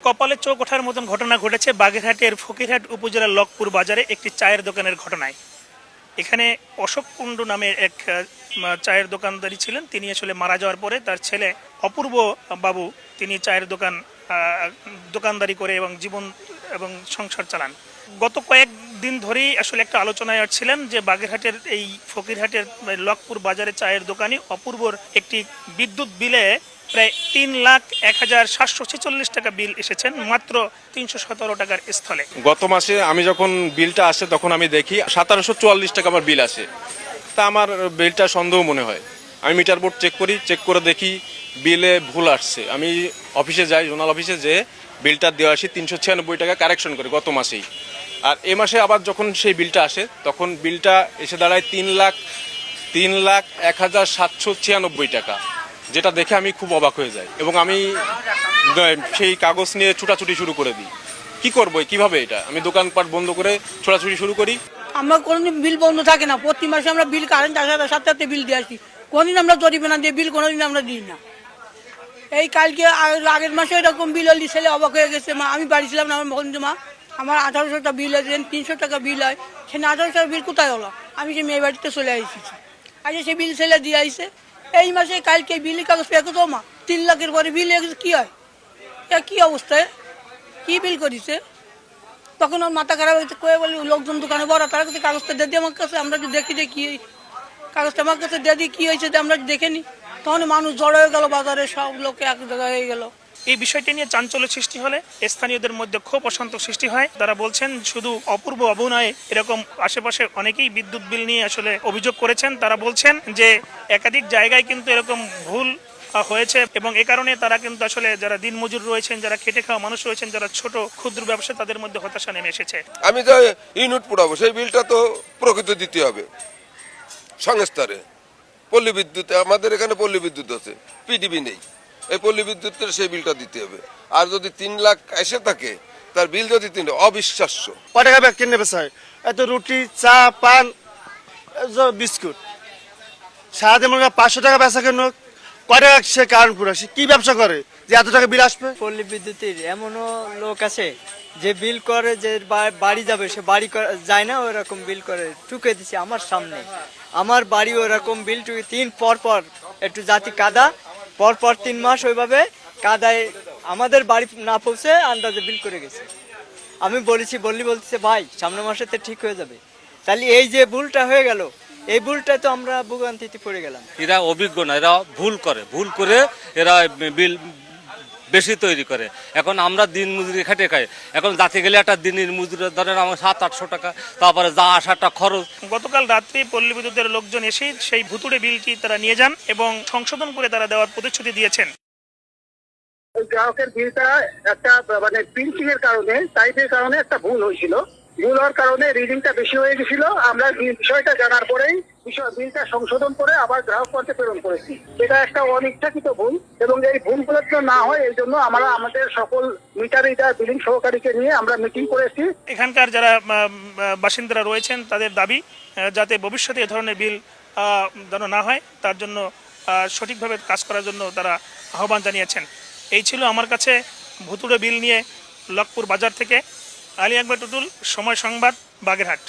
কপালে চোখ ওঠার মতন ঘটনা ঘটেছে বাগেরহাটের ফকিরহাট উপজেলার লকপুর বাজারে একটি চায়ের দোকানের ঘটনায়। এখানে অশোক কুণ্ডু নামে এক চায়ের দোকানদারি ছিলেন। তিনি আসলে মারা যাওয়ার পরে তার ছেলে অপূর্ব বাবু তিনি চায়ের দোকানদারি করে এবং জীবন এবং সংসার চালান। গত কয়েকদিন ধরেই আসলে একটা আলোচনায় আসছিলেন যে বাগেরহাটের এই ফকিরহাটের লকপুর বাজারে চায়ের দোকানি অপূর্বর একটি বিদ্যুৎ বিলে প্রায় ৩,০১,৭৪৬ টাকা বিল এসেছেন মাত্র ৩১৭ টাকার স্থলে। গত মাসে আমি যখন বিলটা আসে তখন আমি দেখি ১৭৪৪ টাকা আমার বিল আসে। তা আমার বিলটা সন্দেহ মনে হয়। আমি মিটার বোর্ড চেক করে দেখি বিলে ভুল আসছে। আমি অফিসে যাই, জোনাল অফিসে যেয়ে বিলটা দেওয়া আসি ৩৯৬ টাকা কারেকশন করে গত মাসেই। আর এ মাসে আবার যখন সেই বিলটা আসে তখন বিলটা এসে দাঁড়ায় ৩,০১,৭৯৬ টাকা, যেটা দেখে আমি খুব অবাক হয়ে যাই এবং আমি সেই কাগজ নিয়ে ছুটাছুটি শুরু করে দিই। কি করবো, কিভাবে এটা আমি দোকানপাট বন্ধ করে ছোটাছুটি শুরু করি। আমরা কোনোদিন বিল বন্ধ থাকে না, প্রতি মাসে আমরা বিল কারেন্ট আসার সাথে সাথে বিল দিয়ে আসি। কোনোদিন আমরা জরিমানা দিয়ে বিল কোনোদিন আমরা দিই না। এই কালকে আগের মাসে এরকম বিল হলি ছেলে অবাক হয়ে গেছে। মা আমি বাড়ি ছিলাম না, আমার মা আমার ১৮০০ বিল আছে, ৩০০ টাকা বিল হয়, সেখানে ১৮০০ টাকা বিল কোথায় হলো? আমি সেই মেয়ে বাড়িতে চলে এসেছি, আজকে সে বিল ছেলে দিয়ে আইসে। এই মাসে কালকে বিলি কাগজ পেয়ে তো মা ৩ লাখের পরে বিল কি হয়? কি অবস্থায় কি বিল করিছে? তখন ওর মাথা খারাপ হয়েছে, কয়ে বলি লোকজন দোকানে বড় তার কাছে কাগজটা দিয়ে দিই আমার কাছে, আমরা যদি দেখি যে কি কাগজটা আমার কাছে দিয়ে দিই কি হয়েছে আমরা দেখে নিই। তখন মানুষ জড়ো হয়ে গেল, বাজারে সব লোক এক জায়গায় হয়ে গেল। এই বিষয়টি নিয়ে চাঞ্চল্য সৃষ্টি হলে স্থানীয়দের মধ্যে ক্ষোভ অসন্তোষ সৃষ্টি হয়। তারা বলছেন শুধু অপূর্ব অভিনয়, এরকম আশেপাশে অনেকেই বিদ্যুৎ বিল নিয়ে আসলে অভিযোগ করেছেন। তারা বলছেন যে একাধিক জায়গায় কিন্তু এরকম ভুল হয়েছে এবং এ কারণে তারা কিন্তু আসলে যারা দিনমজুর রয়েছেন, যারা খেটে খাওয়া মানুষ রয়েছেন, যারা ছোট ক্ষুদ্র ব্যবসা, তাদের মধ্যে হতাশা নেমে এসেছে। আমি যে ইউনিট পোড়াবো সেই বিলটা তো প্রকৃত দিতে হবে সংস্থারে। পল্লী বিদ্যুৎ, আমাদের এখানে পল্লী বিদ্যুৎ আছে, পিডিবি নেই। এই পল্লী বিদ্যুতের সেই বিলটা দিতে হবে। আর যদি ৩ লাখ এসে থাকে তার বিল যদি অবিশ্বাস্য। কয় টাকা ব্যাগ কিনে বেচা হয়? এত রুটি, চা, পান, বিস্কুট সারাদিন মনে হয় ৫০০ টাকা বেচা কেন? কয় টাকা সে কারণপুর সে কি ব্যবসা করে যে এত টাকা বিল আসবে? পল্লী বিদ্যুতের এমনও লোক আছে যে বিল করে, যে বাড়ি যাবে সে বাড়ি যায় না, ওরকম বিল করে টুকে দিছে আমার সামনে। আমার বাড়ি ওরকম বিল টুকে ৩ পর একটু জাতি কাদা, পর ৩ মাস ওইভাবে কাদায় আমাদের বাড়ি না পৌঁছে আন্দাজে বিল করে গেছে। আমি বলতেছে ভাই সামনের মাসে তো ঠিক হয়ে যাবে। তাহলে এই যে ভুলটা হয়ে গেল, এই ভুলটা তো আমরা ভোগান্তিতে পড়ে গেলাম। এরা অভিজ্ঞ না, এরা ভুল করে এরা বিল বেশি তৈরি করে। এখন আমরা দিন মজুরি খেটে খাই, এখন যাতে গেলে একটা দিনের মজুরি ধরেন আমার ৭০০-৮০০ টাকা, তারপরে যা আসাটা খরচ। গতকাল রাত্রে পল্লী বিদ্যুতের লোকজন এসে সেই ভুতুড়ে বিলটি তারা নিয়ে যান এবং সংশোধন করে তারা দেওয়ার প্রতিশ্রুতি দিয়েছেন। গ্রাহকের বিলটা একটা প্রিন্টিং এর কারণে, টাইপের কারণে একটা ভুল হয়েছিল। ভুল হওয়ার কারণে রিডিংটা বেশি হয়ে গেছিল। আমরা বিষয়টা জানার পরেই বিলটা সংশোধন করে আবার গ্রাহক পর্যায়ে প্রেরণ করেছি। এটা একটা অনিচ্ছাকৃত ভুল এবং এই ভুলগুলো না হয় এই জন্য আমরা আমাদের সকল মিটার বিলিং সহকারীকে নিয়ে আমরা মিটিং করেছি। এখানকার যারা বাসিন্দারা রয়েছেন তাদের দাবি যাতে ভবিষ্যতে এ ধরনের বিল যেন না হয়, তার জন্য সঠিকভাবে কাজ করার জন্য তারা আহ্বান জানিয়েছেন। এই ছিল আমার কাছে ভুতুড়ে বিল নিয়ে লকপুর বাজার থেকে আলী আকবর টুটুল, সময় সংবাদ, বাগেরহাট।